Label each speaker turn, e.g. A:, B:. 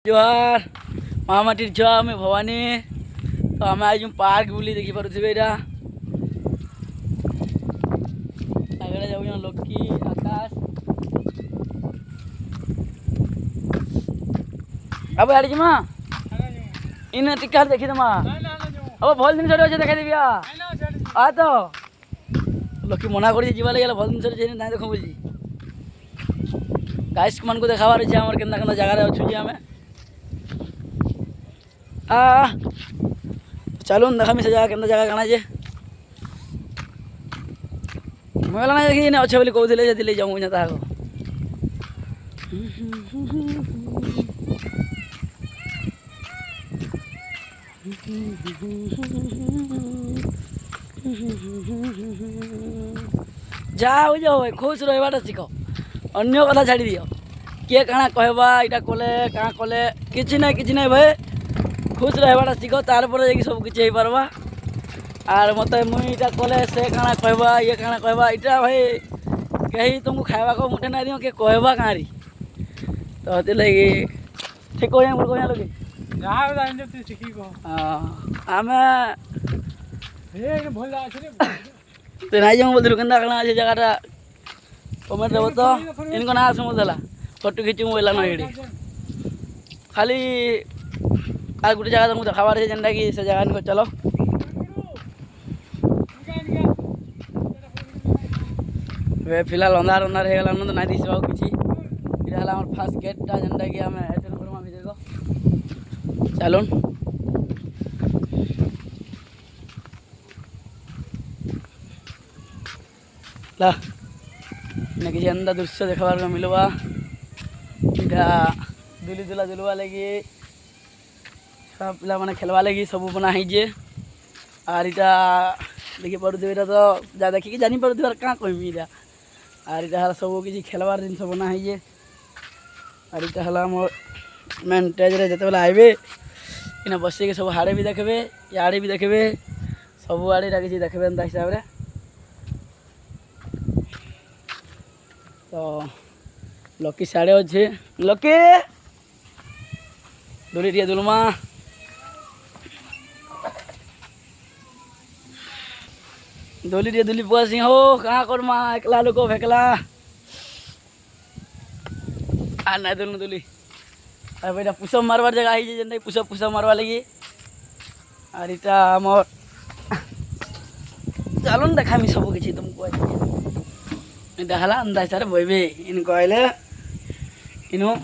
A: जोहार महामाटीर छुआ आम भवानी तो आम आज पार्क बुली देखी पारे यहाँ आगे जाऊ लक्की आकाश अब यार जिमा इन टिकार देखी दमा अब भल जिन अच्छे देखा देवी आ तो लक्की मना कर लगे भल जिन ना देख बोली गाइस मान को देखाबार अच्छे आम के जगार अच्छे आम चलो देखा से जगह के जगह काना जे मोबाइल ना देखी अच्छे बोली कहते दिल्ली जाऊँ जाता जाओ जाओ खुश रहा शिख अन्य कथा छाड़ी दियो किए काଣା कहवा इटा कले काँ कले किसी ना भाई खुश रहा शिख तार पर सब किसी हो पार्बा आर मत मुझे कले से काଣା कहवा ये काଣା कहवा इटा भाई कहीं तुमको खावा को मुठे ना दियो कि कहवा कहाँ तो से लगे ठीक कह लगे आम तो नहीं जाऊँ बोलते के अच्छे जगह कमेंट देव तो इनको ना आसला फोटो खींची मोबाइल ना खाली आ गोटे जगह तुमको देखाबार है जेनटा कि से जगह इनको चलो फिलहाल अंधार अंधार हो गलान तो ना दिशा किसी इटा फास्ट गेटा जेनटा कि आम एटेंड करमा भितर को चलो ला किसी अंदर दृश्य देखार मिलवा इटा दुली दुला दुलवा लगी सब पिला मैंने खेलवा लगी सब बना है आर इटा देखी पारे तो जा देखिए जानी पारे क्या कहमी इटा आर इटा सब किसी खेलवार जिन बना है आर इटा है मेन स्टेज जो आइबे इन बसिक सब हाड़े भी देखबे इे भी देखबे सब आड़े किसी देखबे एंता हिसाब से तो लकी साढ़े अच्छे लकी दुली टे दुलमा दुली टे दुली पुआ सिंह हो कहाँ करमा एकला लोक फेकला आ ना दुलू दुली अब ये पुसप मारवार जगह आई जेन पुसप पुसप मारवा लगी और इटा आमर चलो न देखा सब किसी तुमको इटा हला अंदाज सारे बहबे इन कहले इनो